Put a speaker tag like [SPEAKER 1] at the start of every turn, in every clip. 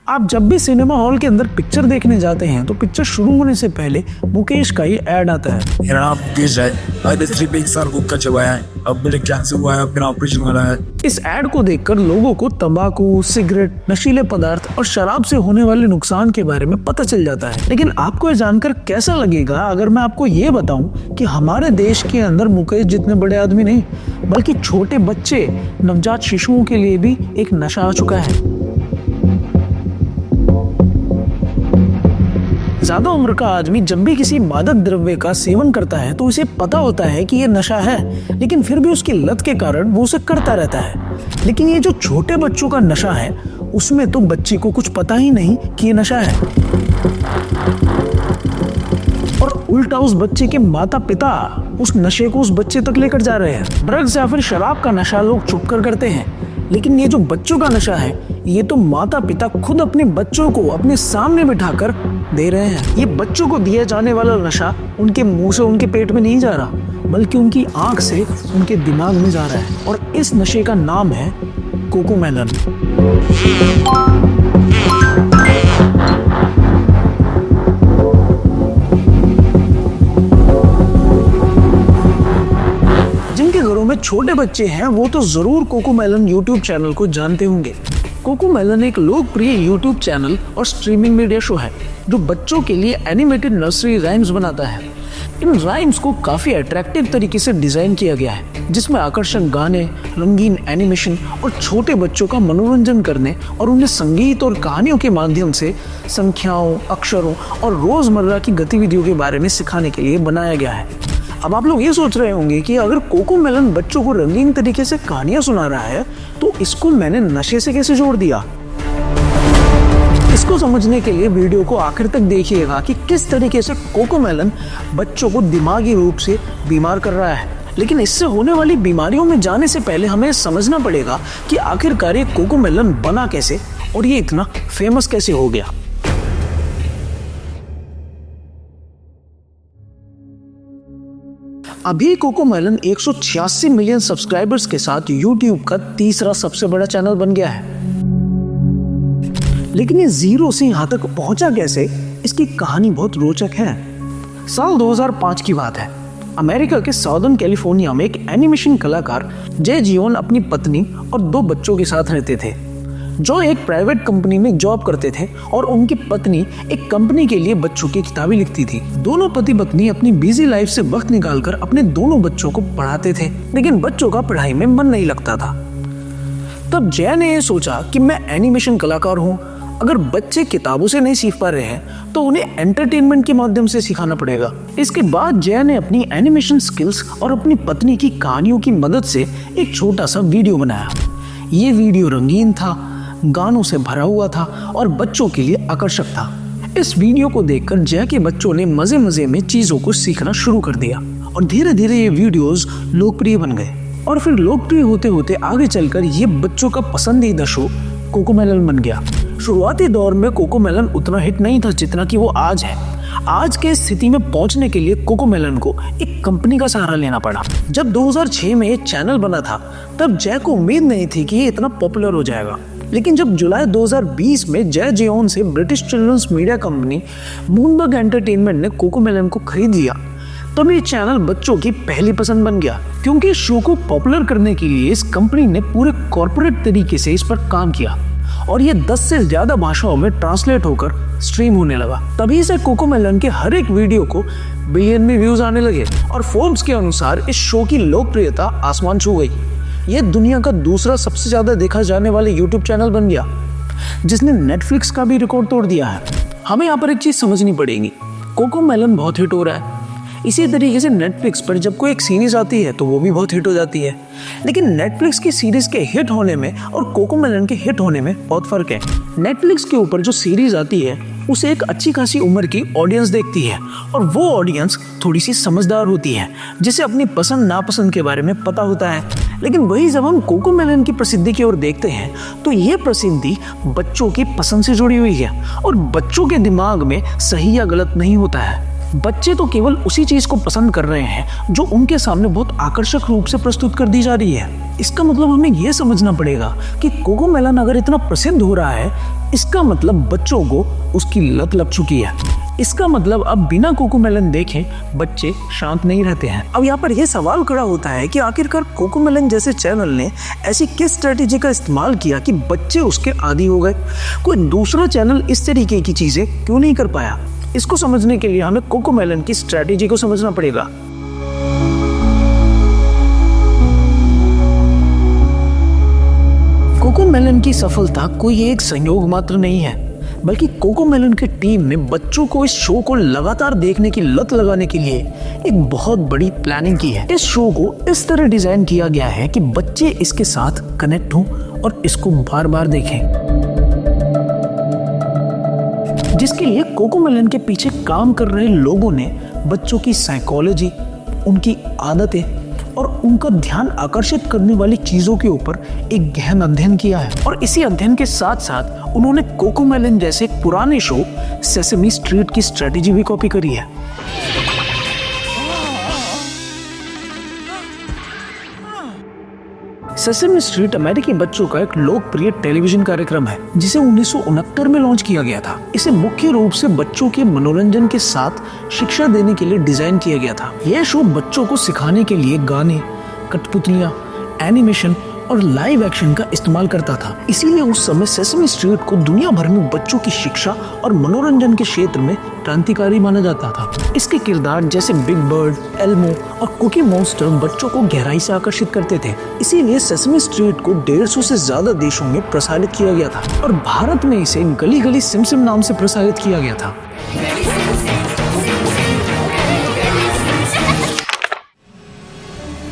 [SPEAKER 1] आप जब भी सिनेमा हॉल के अंदर पिक्चर देखने जाते हैं तो पिक्चर शुरू होने से पहले मुकेश का ही ऐड आता है।
[SPEAKER 2] मेरा नाम मुकेश है, मैंने 3 साल कुकर चबाया है, अब मेरे कैंसर हुआ है, मेरा ऑपरेशन वाला है।
[SPEAKER 1] इस ऐड को देखकर लोगों को तंबाकू, सिगरेट, नशीले पदार्थ और शराब से होने वाले नुकसान के बारे में पता चल जाता है। लेकिन आपको ये जानकर कैसा लगेगा अगर मैं आपको ये बताऊं कि हमारे देश के अंदर मुकेश जितने बड़े आदमी नहीं बल्कि छोटे बच्चे, नवजात शिशुओं के लिए भी एक नशा आ चुका है। ज्यादा उम्र का आदमी जब भी किसी मादक द्रव्य का सेवन करता है तो उसे पता होता है कि ये नशा है, लेकिन फिर भी उसकी लत के कारण वो उसे करता रहता है। लेकिन ये जो छोटे बच्चों का नशा है उसमें तो बच्चे को कुछ पता ही नहीं कि ये नशा है, और उल्टा उस बच्चे के माता पिता उस नशे को उस बच्चे तक लेकर जा रहे हैं। ड्रग्स या फिर शराब का नशा लोग छुप कर करते हैं, लेकिन ये जो बच्चों का नशा है ये तो माता पिता खुद अपने बच्चों को अपने सामने बिठाकर दे रहे हैं। ये बच्चों को दिया जाने वाला नशा उनके मुंह से उनके पेट में नहीं जा रहा बल्कि उनकी आंख से उनके दिमाग में जा रहा है, और इस नशे का नाम है कोकोमेलन। जिनके घरों में छोटे बच्चे हैं वो तो जरूर कोकोमेलन यूट्यूब चैनल को जानते होंगे। कोकोमेलन एक लोकप्रिय यूट्यूब चैनल और स्ट्रीमिंग मीडिया शो है जो बच्चों के लिए एनिमेटेड नर्सरी राइम्स बनाता है। इन राइम्स को काफी अट्रैक्टिव तरीके से डिजाइन किया गया है, जिसमें आकर्षक गाने, रंगीन एनिमेशन और छोटे बच्चों का मनोरंजन करने और उन्हें संगीत और कहानियों के माध्यम से संख्याओं, अक्षरों और रोजमर्रा की गतिविधियों के बारे में सिखाने के लिए बनाया गया है। अब आप लोग ये सोच रहे होंगे कि अगर कोकोमेलन बच्चों को रंगीन तरीके से कहानियां सुना रहा है तो इसको मैंने नशे से कैसे जोड़ दिया। इसको समझने के लिए वीडियो को आखिर तक देखिएगा कि किस तरीके से कोकोमेलन बच्चों को दिमागी रूप से बीमार कर रहा है। लेकिन इससे होने वाली बीमारियों में जाने से पहले हमें समझना पड़ेगा कि आखिरकार ये कोकोमेलन बना कैसे और ये इतना फेमस कैसे हो गया। अभी कोकोमेलन 186 मिलियन सब्सक्राइबर्स के साथ YouTube का तीसरा सबसे बड़ा चैनल बन गया है। लेकिन ये जीरो से यहाँ तक पहुंचा कैसे, इसकी कहानी बहुत रोचक है। साल 2005 की बात है। अमेरिका के साउदर्न कैलिफोर्निया में एक एनिमेशन कलाकार जे जियोन अपनी पत्नी और 2 बच्चों के साथ रहते थे, जो एक प्राइवेट कंपनी में जॉब करते थे, और उनकी पत्नी एक कंपनी के लिए बच्चों की किताबें लिखती थी। दोनों पति पत्नी अपनी बिजी लाइफ से वक्त निकालकर अपने दोनों बच्चों को पढ़ाते थे, लेकिन बच्चों का पढ़ाई में मन नहीं लगता था। तब जय ने सोचा कि मैं एनिमेशन कलाकार हूँ, अगर बच्चे किताबों से नहीं सीख पा रहे हैं तो उन्हें एंटरटेनमेंट के माध्यम से सिखाना पड़ेगा। इसके बाद जय ने अपनी एनिमेशन स्किल्स और अपनी पत्नी की कहानियों की मदद से एक छोटा सा वीडियो बनाया। ये वीडियो रंगीन था, गानों से भरा हुआ था और बच्चों के लिए आकर्षक था। इस वीडियो को देखकर जय के बच्चों ने मजे मजे में चीजों को सीखना शुरू कर दिया, और धीरे धीरे ये वीडियोस लोकप्रिय बन गए, और फिर लोकप्रिय होते होते आगे चलकर ये बच्चों का पसंदीदा शो कोकोमेलन बन गया। शुरुआती दौर में कोकोमेलन उतना हिट नहीं था जितना कि वो आज है। आज के स्थिति में पहुंचने के लिए कोकोमेलन को एक कंपनी का सहारा लेना पड़ा। जब 2006 में ये चैनल बना था तब जय को उम्मीद नहीं थी कि ये इतना पॉपुलर हो जाएगा, लेकिन जब जुलाई 2020 में जय जियोन से British children's media company Moonbug Entertainment ने कोकोमेलन को खरीद लिया, तब ये चैनल बच्चों की पहली पसंद बन गया। क्योंकि इस शो को पॉपुलर करने के लिए इस कंपनी ने पूरे कॉर्पोरेट तरीके से इस पर काम किया, और ये 10 से ज्यादा भाषाओं में ट्रांसलेट होकर स्ट्रीम होने लगा। तभी से कोकोमेलन के हर एक वीडियो को बिलियन में व्यूज आने लगे, और फोर्ब्स के अनुसार इस शो की लोकप्रियता आसमान छू गई। यह दुनिया का दूसरा सबसे ज्यादा देखा जाने वाले यूट्यूब चैनल बन गया, जिसने नेटफ्लिक्स का भी रिकॉर्ड तोड़ दिया है। हमें यहाँ पर एक चीज समझनी पड़ेगी, कोकोमेलन बहुत हिट हो रहा है, इसी तरीके से नेटफ्लिक्स पर जब कोई एक सीरीज आती है तो वो भी बहुत हिट हो जाती है। लेकिन नेटफ्लिक्स की सीरीज के हिट होने में और कोकोमेलन के हिट होने में बहुत फर्क है। नेटफ्लिक्स के ऊपर जो सीरीज आती है उसे एक अच्छी खासी उम्र की ऑडियंस देखती है, और वो ऑडियंस थोड़ी सी समझदार होती है, जिसे अपनी पसंद नापसंद के बारे में पता होता है। लेकिन वही जब हम कोकोमेलन की प्रसिद्धि की ओर देखते हैं तो ये प्रसिद्धि बच्चों की पसंद से जुड़ी हुई है, और बच्चों के दिमाग में सही या गलत नहीं होता है। बच्चे तो केवल उसी चीज को पसंद कर रहे हैं जो उनके सामने बहुत आकर्षक रूप से प्रस्तुत कर दी जा रही है। इसका मतलब हमें यह समझना पड़ेगा कि कोकोमेलन अगर इतना प्रसिद्ध हो रहा है, इसका मतलब बच्चों को उसकी लत लग चुकी है। इसका मतलब अब बिना कोकोमेलन देखे बच्चे शांत नहीं रहते हैं। अब यहाँ पर यह सवाल खड़ा होता है कि आखिरकार कोकोमेलन जैसे चैनल ने ऐसी किस स्ट्रेटेजी का इस्तेमाल किया कि बच्चे उसके आदी हो गए। कोई दूसरा चैनल इस तरीके की चीजें क्यों नहीं कर पाया? इसको समझने के लिए हमें कोकोमेलन की स्ट्रेटेजी को समझना पड़ेगा। कोकोमेलन की सफलता कोई एक संयोग मात्र नहीं है, बल्कि कोकोमेलन की टीम ने बच्चों को इस शो को लगातार देखने की लत लगाने के लिए एक बहुत बड़ी प्लानिंग की है। इस शो को इस तरह डिजाइन किया गया है कि बच्चे इसके साथ कनेक्ट हों और इसको बार बार देखें, जिसके लिए कोकोमेलन के पीछे काम कर रहे लोगों ने बच्चों की साइकोलॉजी, उनकी आदतें और उनका ध्यान आकर्षित करने वाली चीजों के ऊपर एक गहन अध्ययन किया है। और इसी अध्ययन के साथ साथ उन्होंने कोकोमेलन जैसे पुराने शो सेसमी स्ट्रीट की स्ट्रेटेजी भी कॉपी करी है। सेसमी स्ट्रीट अमेरिकी बच्चों का एक लोकप्रिय टेलीविजन कार्यक्रम है जिसे 1969 में लॉन्च किया गया था। इसे मुख्य रूप से बच्चों के मनोरंजन के साथ शिक्षा देने के लिए डिजाइन किया गया था। यह शो बच्चों को सिखाने के लिए गाने, कठपुतलियां, एनिमेशन और लाइव एक्शन का इस्तेमाल करता था। इसीलिए उस समय सेसमी स्ट्रीट को दुनिया भर में बच्चों की शिक्षा और मनोरंजन के क्षेत्र में क्रांतिकारी माना जाता था। इसके किरदार जैसे बिग बर्ड, एल्मो और कुकी मॉन्स्टर बच्चों को गहराई से आकर्षित करते थे। इसीलिए सेसमी स्ट्रीट को 150 से ज्यादा देशों में प्रसारित किया गया था और भारत में इसे गली गली सिम सिम नाम से प्रसारित किया गया था।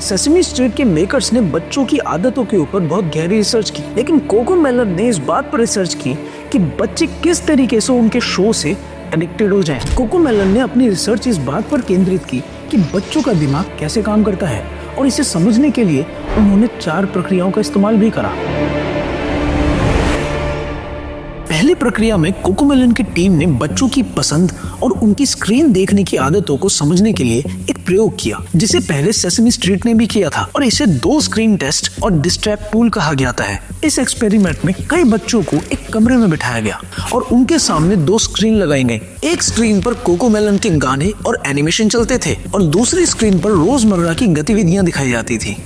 [SPEAKER 1] सेसमी स्ट्रीट के मेकर्स ने बच्चों की आदतों के ऊपर बहुत गहरी रिसर्च की, लेकिन कोकोमेलन ने इस बात पर रिसर्च की कि बच्चे किस तरीके से उनके शो से एडिक्टेड हो जाएं। कोकोमेलन ने अपनी रिसर्च इस बात पर केंद्रित की कि बच्चों का दिमाग कैसे काम करता है और इसे समझने के लिए उन्होंने 4 प्रक्रियाओं का इस्तेमाल भी करा। पहली प्रक्रिया में कोकोमेलन की टीम ने बच्चों की पसंद और उनकी स्क्रीन देखने की आदतों को समझने के लिए एक प्रयोग किया, जिसे पहले सेसमी स्ट्रीट ने भी किया था और इसे 2 स्क्रीन टेस्ट और डिस्ट्रैक्ट पूल कहा जाता है। इस एक्सपेरिमेंट में कई बच्चों को एक कमरे में बिठाया गया और उनके सामने 2 स्क्रीन लगाई गई। एक स्क्रीन पर कोकोमेलन के गाने और एनिमेशन चलते थे और दूसरी स्क्रीन पर रोजमर्रा की गतिविधियां दिखाई जाती थी,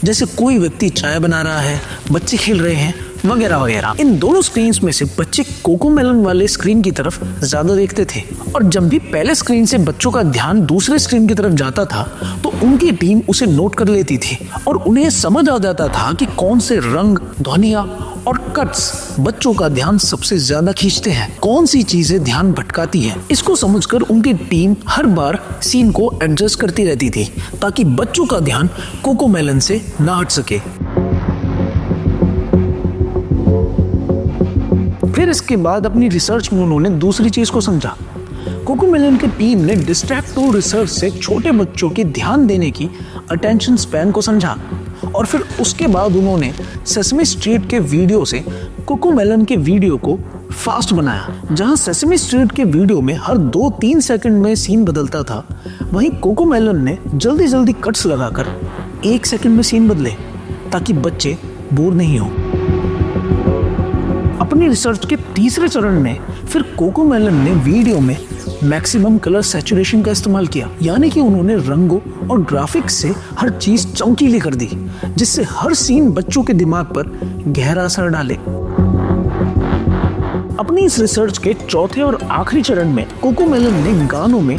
[SPEAKER 1] जैसे कोई व्यक्ति चाय बना रहा है, बच्चे खेल रहे हैं, वगैरह वगैरह। इन दोनों स्क्रीन में से बच्चे कोकोमेलन वाले स्क्रीन की तरफ ज्यादा देखते थे और जब भी पहले स्क्रीन से बच्चों का ध्यान दूसरे स्क्रीन की तरफ जाता था तो उनकी टीम उसे नोट कर लेती थी और उन्हें समझ आ जाता था कि कौन से रंग, ध्वनियां और कट्स बच्चों का ध्यान सबसे ज्यादा खींचते हैं, कौन सी चीजें ध्यान भटकाती हैं। इसको समझकर उनकी टीम हर बार सीन को एडजस्ट करती रहती थी ताकि बच्चों का ध्यान कोकोमेलन से ना हट सके। फिर इसके बाद अपनी रिसर्च में उन्होंने दूसरी चीज को समझा। कोकोमेलन की टीम ने डिस्ट्रैक्ट टू रिसर्च से छोटे बच्चों के ध्यान देने की अटेंशन स्पैन को समझा और फिर उसके बाद उन्होंने सेसमी स्ट्रीट के वीडियो से कोकोमेलन के वीडियो को फास्ट बनाया। जहां सेसमी स्ट्रीट के वीडियो में हर 2-3 सेकंड में सीन बदलता था, वहीं कोकोमेलन ने जल्दी जल्दी कट्स लगाकर 1 सेकंड में सीन बदले ताकि बच्चे बोर नहीं हो। अपनी रिसर्च के तीसरे चरण में फिर कोकोमेलन ने वीडियो में मैक्सिमम कलर सैचुरेशन का इस्तेमाल किया, यानी कि उन्होंने रंगों और ग्राफिक्स से हर चीज चमकीली कर दी, जिससे हर सीन बच्चों के दिमाग पर गहरा असर डाले। अपनी इस रिसर्च के चौथे और आखिरी चरण में कोकोमेलन ने गानों में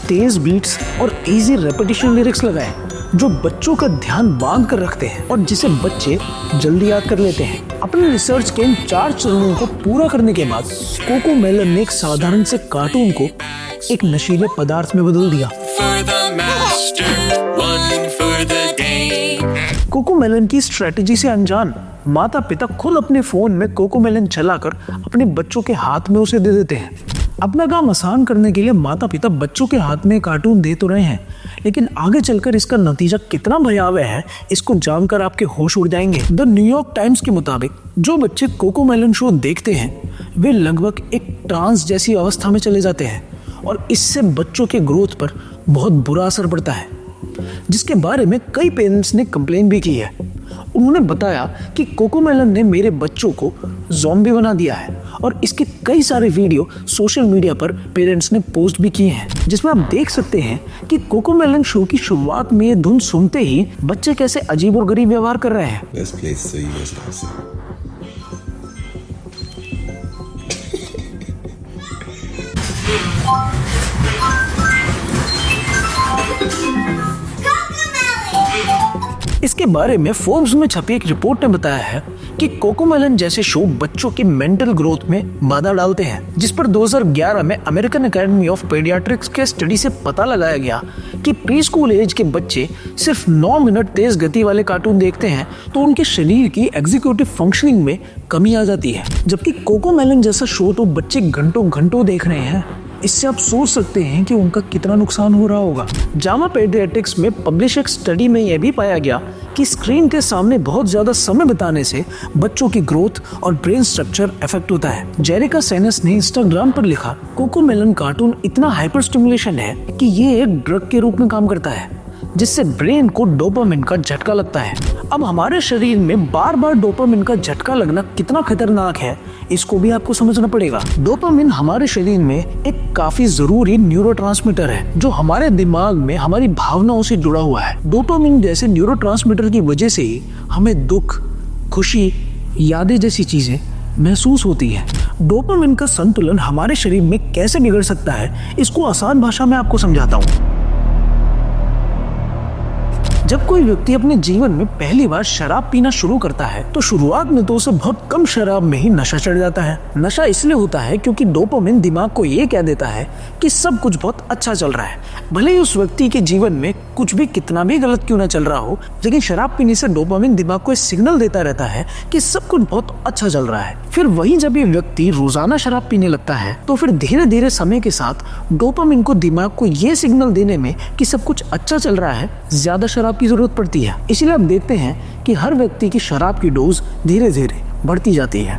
[SPEAKER 1] तेज बीट्स और इजी रेपिटेशन लिरिक्स लगाए जो बच्चों का ध्यान बांध कर रखते हैं और जिसे बच्चे जल्दी याद कर लेते हैं। अपनी रिसर्च के इन 4 चरणों को पूरा करने के बाद कोकोमेलन ने एक साधारण से कार्टून को एक नशीले पदार्थ में बदल दिया। कोकोमेलन की स्ट्रेटेजी से अनजान माता पिता खुद अपने फोन में कोकोमेलन चलाकर अपने बच्चों के हाथ में उसे दे देते हैं। अपना काम आसान करने के लिए माता पिता बच्चों के हाथ में कार्टून दे तो रहे हैं, लेकिन आगे चलकर इसका नतीजा कितना भयावह है इसको जानकर आपके होश उड़ जाएंगे। द न्यूयॉर्क टाइम्स के मुताबिक जो बच्चे कोकोमेलन शो देखते हैं वे लगभग एक ट्रांस जैसी अवस्था में चले जाते हैं और इससे बच्चों के ग्रोथ पर बहुत बुरा असर पड़ता है, जिसके बारे में कई पेरेंट्स ने कंप्लेन भी की है। उन्होंने बताया कि कोकोमेलन ने मेरे बच्चों को ज़ॉम्बी बना दिया है और इसके कई सारे वीडियो सोशल मीडिया पर पेरेंट्स ने पोस्ट भी किए हैं, जिसमें आप देख सकते हैं कि कोकोमेलन शो की शुरुआत में ये धुन सुनते ही बच्चे कैसे अजीब और गरीब व्यवहार कर रहे हैं।
[SPEAKER 3] Best place to use also.
[SPEAKER 1] इसके बारे में फोर्ब्स में छपी एक रिपोर्ट ने बताया है कि कोकोमेलन जैसे शो बच्चों के मेंटल ग्रोथ में बाधा डालते हैं, जिस पर 2011 में अमेरिकन एकेडमी ऑफ पीडियाट्रिक्स के स्टडी से पता लगाया गया कि प्री स्कूल एज के बच्चे सिर्फ 9 मिनट तेज गति वाले कार्टून देखते हैं तो उनके शरीर की एग्जीक्यूटिव फंक्शनिंग में कमी आ जाती है, जबकि कोकोमेलन जैसा शो तो बच्चे घंटों घंटों देख रहे हैं। इससे आप सोच सकते हैं कि उनका कितना नुकसान हो रहा होगा। जामा पेडियाट्रिक्स में पब्लिश एक स्टडी में यह भी पाया गया कि स्क्रीन के सामने बहुत ज्यादा समय बिताने से बच्चों की ग्रोथ और ब्रेन स्ट्रक्चर इफेक्ट होता है। जेरिका सेनस ने इंस्टाग्राम पर लिखा, कोकोमेलन कार्टून इतना हाइपर स्टिमुलेशन है कि ये एक ड्रग के रूप में काम करता है, जिससे ब्रेन को डोपामिन का झटका लगता है। अब हमारे शरीर में बार बार डोपामिन का झटका लगना कितना खतरनाक है, इसको भी आपको समझना पड़ेगा। डोपामिन हमारे शरीर में एक काफी जरूरी न्यूरोट्रांसमीटर है, जो हमारे दिमाग में हमारी भावनाओं से जुड़ा हुआ है। डोपामिन जैसे न्यूरोट्रांसमीटर की वजह से ही हमें दुख, खुशी, यादें जैसी चीजें महसूस होती है। डोपामिन का संतुलन हमारे शरीर में कैसे बिगड़ सकता है, इसको आसान भाषा में आपको समझाता हूँ। जब कोई व्यक्ति अपने जीवन में पहली बार शराब पीना शुरू करता है तो शुरुआत में तो उसे बहुत कम शराब में ही नशा चढ़ जाता है। नशा इसलिए होता है क्योंकि डोपामिन दिमाग को ये कह देता है कि सब कुछ बहुत अच्छा चल रहा है, भले ही उस व्यक्ति के जीवन में कुछ भी कितना भी गलत क्यों ना चल रहा हो, लेकिन शराब पीने से डोपामिन दिमाग को सिग्नल देता रहता है कि सब कुछ बहुत अच्छा चल रहा है। फिर वही जब ये व्यक्ति रोजाना शराब पीने लगता है तो फिर धीरे धीरे समय के साथ डोपामिन को दिमाग को ये सिग्नल देने में कि सब कुछ अच्छा चल रहा है ज्यादा शराब की जरूरत पड़ती है। इसीलिए आप देखते हैं कि हर व्यक्ति की शराब की डोज धीरे धीरे बढ़ती जाती है।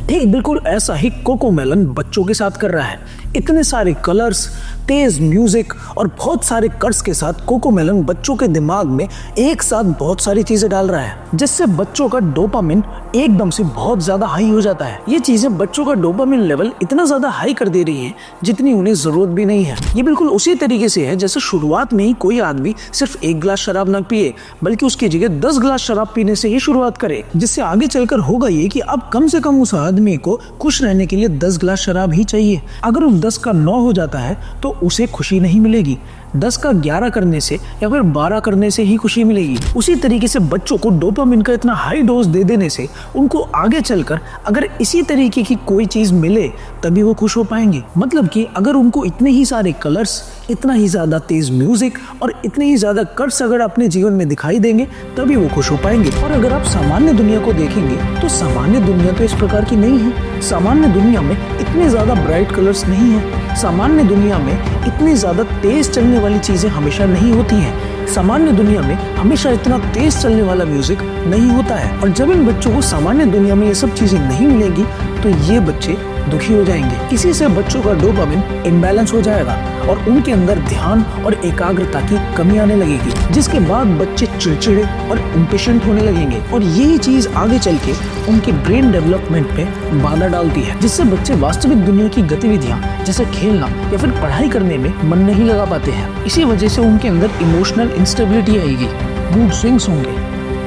[SPEAKER 1] ठीक बिल्कुल ऐसा ही कोकोमेलन बच्चों के साथ कर रहा है। इतने सारे कलर्स, तेज म्यूजिक और बहुत सारे कट्स के साथ कोकोमेलन बच्चों के दिमाग में एक साथ बहुत सारी चीजें डाल रहा है, जिससे बच्चों का डोपामिन एकदम से बहुत ज्यादा हाई हो जाता है। ये चीजें बच्चों का डोपामिन लेवल इतना ज्यादा हाई कर दे रही हैं जितनी उन्हें जरूरत भी नहीं है। ये बिल्कुल उसी तरीके से है जैसे शुरुआत में ही कोई आदमी सिर्फ 1 गिलास शराब न पिए, बल्कि उसकी जगह 10 गिलास शराब पीने से ही शुरुआत करे, जिससे आगे चलकर होगा ये कि अब कम से कम उस आदमी को खुश रहने के लिए 10 गिलास शराब ही चाहिए। अगर उस 10 का 9 हो जाता है तो उसे खुशी नहीं मिलेगी, 10 का 11 करने से या फिर 12 करने से ही खुशी मिलेगी। उसी तरीके से बच्चों को डोपामिन का इतना हाई डोज दे देने से उनको आगे चलकर अगर इसी तरीके की कोई चीज मिले तभी वो खुश हो पाएंगे। मतलब कि अगर उनको इतने ही सारे कलर्स, इतना ही ज्यादा तेज म्यूजिक और इतने ही ज्यादा कट्स अगर अपने जीवन में दिखाई देंगे तभी वो खुश हो पाएंगे। और अगर आप सामान्य दुनिया को देखेंगे तो सामान्य दुनिया तो इस प्रकार की नहीं है। सामान्य दुनिया में इतने ज्यादा ब्राइट कलर्स नहीं है। सामान्य दुनिया में इतनी ज्यादा तेज चलने वाली चीजें हमेशा नहीं होती हैं। सामान्य दुनिया में हमेशा इतना तेज चलने वाला म्यूजिक नहीं होता है। और जब इन बच्चों को सामान्य दुनिया में ये सब चीजें नहीं मिलेंगी तो ये बच्चे दुखी हो जाएंगे। इसी से बच्चों का डोपामिन इम्बैलेंस हो जाएगा और उनके अंदर ध्यान और एकाग्रता की कमी आने लगेगी, जिसके बाद बच्चे चिड़चिड़े और इम्पेशेंट होने लगेंगे। और यही चीज आगे चल के उनके ब्रेन डेवलपमेंट पे बाधा डालती है, जिससे बच्चे वास्तविक दुनिया की गतिविधियां जैसे खेलना या फिर पढ़ाई करने में मन नहीं लगा पाते हैं। इसी वजह से उनके अंदर इमोशनल इंस्टेबिलिटी आएगी, मूड स्विंग्स होंगे,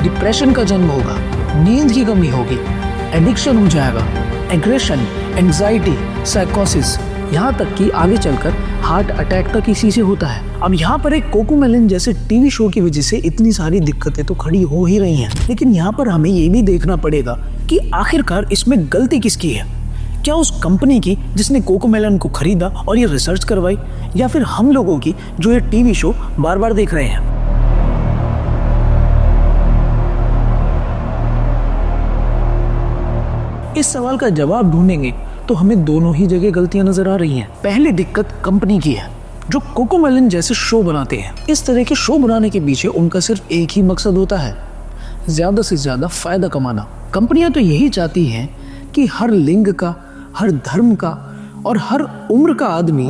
[SPEAKER 1] डिप्रेशन का जन्म होगा, नींद की कमी होगी, एडिक्शन हो जाएगा, एग्रेशन, एंजाइटी, साइकोसिस, यहाँ तक कि आगे चलकर हार्ट अटैक तक इसी से होता है। अब यहाँ पर एक कोकोमेलन जैसे टीवी शो की वजह से इतनी सारी दिक्कतें तो खड़ी हो ही रही हैं, लेकिन यहाँ पर हमें ये भी देखना पड़ेगा कि आखिरकार इसमें गलती किसकी है। क्या उस कंपनी की जिसने कोकोमेलन को खरीदा और ये रिसर्च करवाई, या फिर हम लोगों की जो ये टीवी शो बार बार देख रहे हैं। इस सवाल का जवाब ढूंढेंगे तो हमें दोनों ही जगह गलतियां नजर आ रही हैं। पहली दिक्कत कंपनी की है जो कोकोमेलन जैसे शो बनाते हैं। इस तरह के शो बनाने के पीछे उनका सिर्फ एक ही मकसद होता है, ज्यादा से ज्यादा फायदा कमाना। कंपनियां तो यही चाहती हैं कि हर लिंग का, हर धर्म का और हर उम्र का आदमी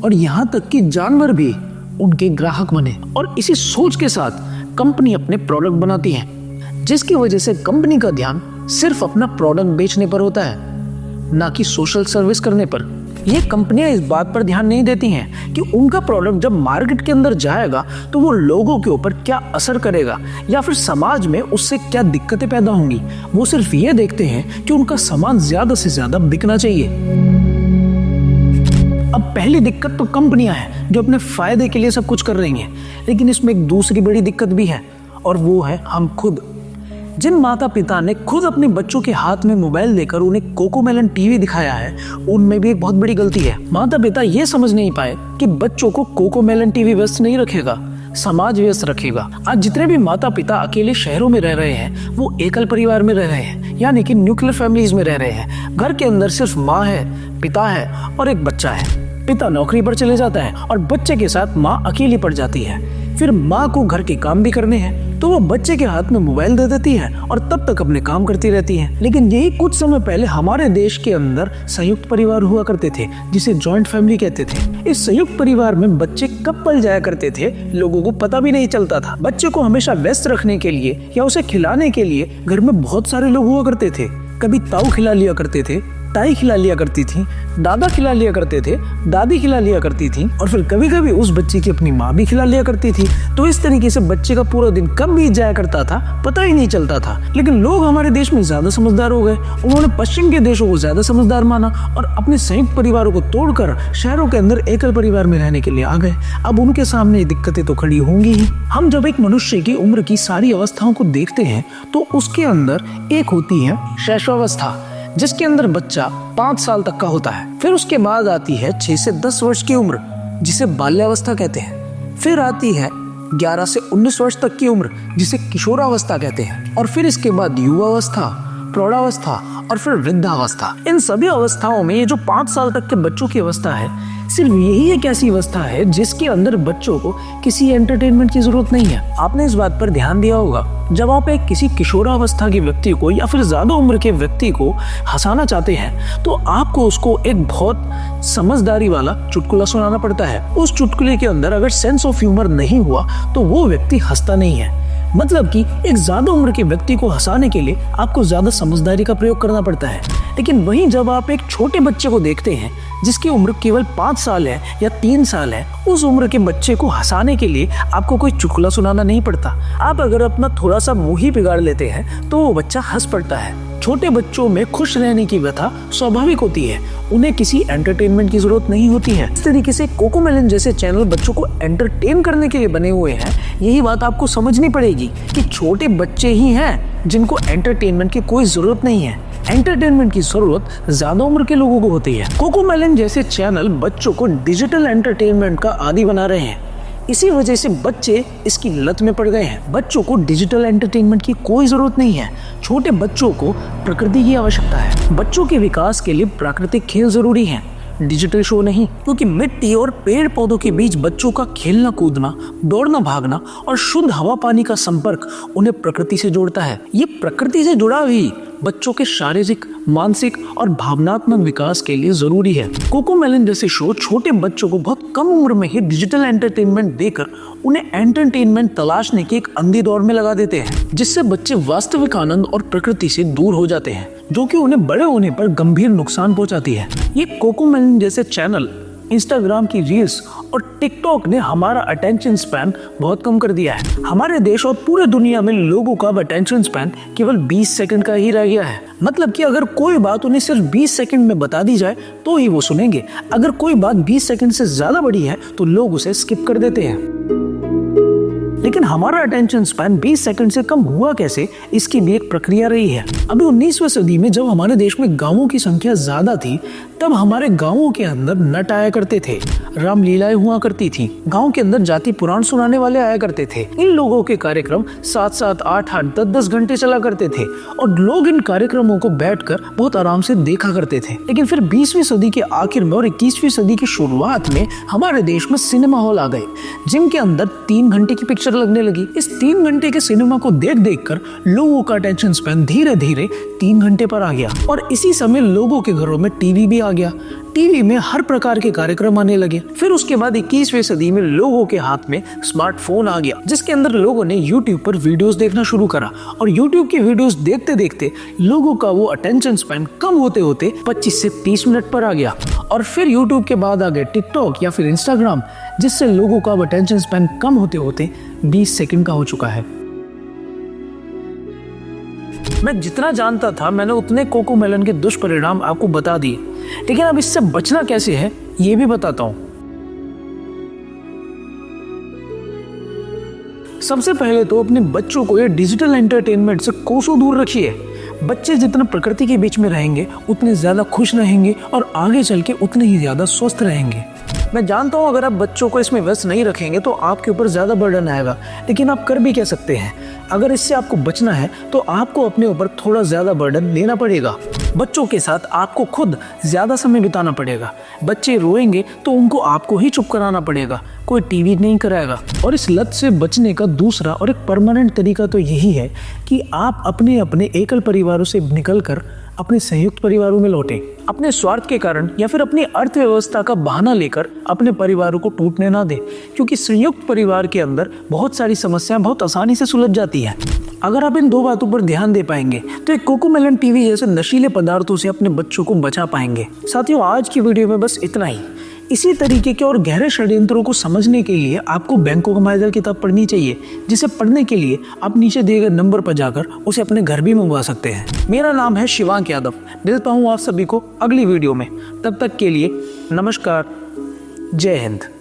[SPEAKER 1] और यहाँ तक कि जानवर भी उनके ग्राहक बने। और इसी सोच के साथ कंपनी अपने प्रोडक्ट बनाती है, जिसकी वजह से कंपनी का ध्यान सिर्फ अपना प्रोडक्ट बेचने पर होता है, ना कि सोशल सर्विस करने पर। ये कंपनियां इस बात पर ध्यान नहीं देती हैं कि उनका प्रोडक्ट जब मार्केट के अंदर जाएगा तो वो लोगों के ऊपर क्या असर करेगा या फिर समाज में उससे क्या दिक्कतें पैदा होंगी। वो सिर्फ ये देखते हैं कि उनका सामान ज्यादा से ज्यादा बिकना चाहिए। अब पहली दिक्कत तो कंपनियां हैं जो अपने फायदे के लिए सब कुछ कर रही हैं, लेकिन इसमें एक दूसरी बड़ी दिक्कत भी है, और वो है हम खुद। जिन माता पिता ने खुद अपने बच्चों के हाथ में मोबाइल देकर उन्हें कोकोमेलन टीवी दिखाया है, उनमें भी एक बहुत बड़ी गलती है। माता पिता ये समझ नहीं पाए कि बच्चों को कोकोमेलन टीवी व्यस्त नहीं रखेगा, समाज व्यस्त रखेगा। आज जितने भी माता पिता अकेले शहरों में रह रहे हैं वो एकल परिवार में रह रहे हैं, यानी कि न्यूक्लियर फैमिलीज में रह रहे हैं। घर के अंदर सिर्फ माँ है, पिता है और एक बच्चा है। पिता नौकरी पर चले जाता है और बच्चे के साथ माँ अकेली पड़ जाती है। फिर माँ को घर के काम भी करने हैं तो वो बच्चे के हाथ में मोबाइल दे देती है और तब तक अपने काम करती रहती है। लेकिन यही कुछ समय पहले हमारे देश के अंदर संयुक्त परिवार हुआ करते थे, जिसे जॉइंट फैमिली कहते थे। इस संयुक्त परिवार में बच्चे कब पल जाया करते थे लोगों को पता भी नहीं चलता था। बच्चे को हमेशा व्यस्त रखने के लिए या उसे खिलाने के लिए घर में बहुत सारे लोग हुआ करते थे। कभी ताऊ खिला लिया करते थे, ताई खिला लिया करती थी, दादा खिला लिया करते थे, दादी खिला लिया करती थी, और फिर कभी कभी उस बच्चे की अपनी माँ भी खिला लिया करती थी। तो इस तरीके से बच्चे का पूरा दिन कब बीत जाया करता था पता ही नहीं चलता था। लेकिन लोग हमारे देश में ज्यादा समझदार हो गए, उन्होंने पश्चिम के देशों को ज्यादा समझदार माना और अपने संयुक्त परिवारों को तोड़कर शहरों के अंदर एकल परिवार में रहने के लिए आ गए। अब उनके सामने दिक्कतें तो खड़ी होंगी ही। हम जब एक मनुष्य की उम्र की सारी अवस्थाओं को देखते हैं तो उसके अंदर एक होती है शैशवावस्था, जिसके अंदर बच्चा 5 साल तक का होता है। फिर उसके बाद आती है 6 से 10 वर्ष की उम्र, जिसे बाल्यावस्था कहते हैं। फिर आती है 11 से 19 वर्ष तक की उम्र, जिसे किशोरावस्था कहते हैं। और फिर इसके बाद युवावस्था, प्रौढ़ावस्था और फिर वृद्धावस्था। इन सभी अवस्थाओं में ये जो 5 साल तक के बच्चों की अवस्था है, सिर्फ यही एक ऐसी अवस्था है जिसके अंदर बच्चों को किसी एंटरटेनमेंट की जरूरत नहीं है। आपने इस बात पर ध्यान दिया होगा, जब आप एक किसी किशोरावस्था के व्यक्ति को या फिर ज्यादा उम्र के व्यक्ति को हंसाना चाहते हैं तो आपको उसको एक बहुत समझदारी वाला चुटकुला सुनाना पड़ता है। उस चुटकुले के अंदर अगर सेंस ऑफ ह्यूमर नहीं हुआ तो वो व्यक्ति हंसता नहीं है। मतलब कि एक ज्यादा उम्र के व्यक्ति को हंसाने के लिए आपको ज्यादा समझदारी का प्रयोग करना पड़ता है। लेकिन वहीं जब आप एक छोटे बच्चे को देखते हैं जिसकी उम्र केवल 5 साल है या 3 साल है, उस उम्र के बच्चे को हंसाने के लिए आपको कोई चुटकुला सुनाना नहीं पड़ता। आप अगर अपना थोड़ा सा मुंह ही बिगाड़ लेते हैं तो वो बच्चा हंस पड़ता है। छोटे बच्चों में खुश रहने की व्यथा स्वाभाविक होती है, उन्हें किसी एंटरटेनमेंट की जरूरत नहीं होती है। इस तरीके से कोकोमेलन जैसे चैनल बच्चों को एंटरटेन करने के लिए बने हुए हैं। यही बात आपको समझनी पड़ेगी कि छोटे बच्चे ही हैं जिनको एंटरटेनमेंट की कोई जरूरत नहीं है। एंटरटेनमेंट की जरूरत ज्यादा उम्र के लोगों को होती है। कोकोमेलन जैसे चैनल बच्चों को डिजिटल एंटरटेनमेंट का आदी बना रहे हैं। इसी वजह से बच्चे इसकी लत में पड़ गए हैं। बच्चों को डिजिटल एंटरटेनमेंट की कोई जरूरत नहीं है। छोटे बच्चों को प्रकृति की आवश्यकता है। बच्चों के विकास के लिए प्राकृतिक खेल जरूरी हैं, डिजिटल शो नहीं। क्योंकि मिट्टी और पेड़ पौधों के बीच बच्चों का खेलना कूदना, दौड़ना भागना और शुद्ध हवा पानी का संपर्क उन्हें प्रकृति से जोड़ता है। ये प्रकृति से जुड़ा भी बच्चों के शारीरिक, मानसिक और भावनात्मक विकास के लिए जरूरी है। कोकोमेलन जैसे शो छोटे बच्चों को बहुत कम उम्र में ही डिजिटल एंटरटेनमेंट देकर उन्हें एंटरटेनमेंट तलाशने के एक अंधी दौड़ में लगा देते हैं, जिससे बच्चे वास्तविक आनंद और प्रकृति से दूर हो जाते हैं, जो कि उन्हें बड़े होने पर गंभीर नुकसान पहुंचाती है। ये कोकोमेलन जैसे चैनल, इंस्टाग्राम की रील्स और टिकटॉक ने हमारा अटेंशन स्पैन बहुत कम कर दिया है। हमारे देश और पूरे दुनिया में लोगों का अटेंशन स्पैन केवल 20 सेकंड का ही रह गया है। मतलब कि अगर कोई बात उन्हें सिर्फ 20 सेकंड में बता दी जाए तो ही वो सुनेंगे। अगर कोई बात 20 सेकंड से ज्यादा बड़ी है तो लोग उसे स्किप कर देते हैं। लेकिन हमारा अटेंशन स्पैन 20 सेकंड से कम हुआ कैसे, इसकी भी एक प्रक्रिया रही है। अभी 19वीं सदी में जब हमारे देश में गांवों की संख्या ज्यादा थी, तब हमारे गांवों के अंदर नट आया करते थे, रामलीलाएं हुआ करती थी, गांव के अंदर जाति पुराण सुनाने वाले आया करते थे। इन लोगों के कार्यक्रम 7-7, 8-8, 10-10 घंटे चला करते थे और लोग इन कार्यक्रमों को बैठकर बहुत आराम से देखा करते थे। लेकिन फिर 20वीं सदी के आखिर में और 21वीं सदी की शुरुआत में हमारे देश में सिनेमा हॉल आ गए, जिनके अंदर 3 घंटे की पिक्चर लगने लगी। इस 3 घंटे के सिनेमा को देख देख कर लोगों का अटेंशन स्पैन धीरे धीरे 3 घंटे पर आ गया और इसी समय लोगों के घरों में टीवी भी आ गया। टीवी में हर प्रकार के कार्यक्रम आने लगे। फिर उसके बाद 21वीं सदी में लोगों के हाथ में स्मार्टफोन आ गया, जिसके अंदर लोगों ने YouTube पर वीडियोस देखना शुरू करा और YouTube की वीडियोस देखते देखते लोगों का वो अटेंशन स्पैन कम होते होते 25 से 30 मिनट पर आ गया। और फिर YouTube के बाद आ गए टिकटॉक या फिर इंस्टाग्राम, जिससे लोगों का अटेंशन स्पैन कम होते होते 20 सेकंड का हो चुका है। मैं जितना जानता था मैंने उतने कोकोमेलन के दुष्परिणाम आपको बता दिए, लेकिन अब इससे बचना कैसे है ये भी बताता हूं। सबसे पहले तो अपने बच्चों को ये डिजिटल एंटरटेनमेंट से कोसों दूर रखिए। बच्चे जितना प्रकृति के बीच में रहेंगे उतने ज्यादा खुश रहेंगे और आगे चल के उतने ही ज्यादा स्वस्थ रहेंगे। मैं जानता हूँ अगर आप बच्चों को इसमें व्यस्त नहीं रखेंगे तो आपके ऊपर ज़्यादा बर्डन आएगा, लेकिन आप कर भी क्या सकते हैं। अगर इससे आपको बचना है तो आपको अपने ऊपर थोड़ा ज़्यादा बर्डन लेना पड़ेगा। बच्चों के साथ आपको खुद ज़्यादा समय बिताना पड़ेगा। बच्चे रोएंगे तो उनको आपको ही चुप कराना पड़ेगा, कोई टीवी नहीं कराएगा। और इस लत से बचने का दूसरा और एक परमानेंट तरीका तो यही है कि आप अपने अपने एकल परिवारों से निकलकर अपने संयुक्त परिवारों में लौटें। अपने स्वार्थ के कारण या फिर अपनी अर्थव्यवस्था का बहाना लेकर अपने परिवारों को टूटने ना दें, क्योंकि संयुक्त परिवार के अंदर बहुत सारी समस्याएं बहुत आसानी से सुलझ जाती हैं। अगर आप इन 2 बातों पर ध्यान दे पाएंगे तो एक कोकोमेलन टीवी जैसे नशीले पदार्थों से अपने बच्चों को बचा पाएंगे। साथियों, आज की वीडियो में बस इतना ही। इसी तरीके के और गहरे षड्यंत्रों को समझने के लिए आपको बैंकों का माइजर किताब पढ़नी चाहिए, जिसे पढ़ने के लिए आप नीचे दिए गए नंबर पर जाकर उसे अपने घर भी मंगवा सकते हैं। मेरा नाम है शिवांक यादव। मिलता हूँ आप सभी को अगली वीडियो में। तब तक के लिए नमस्कार, जय हिंद।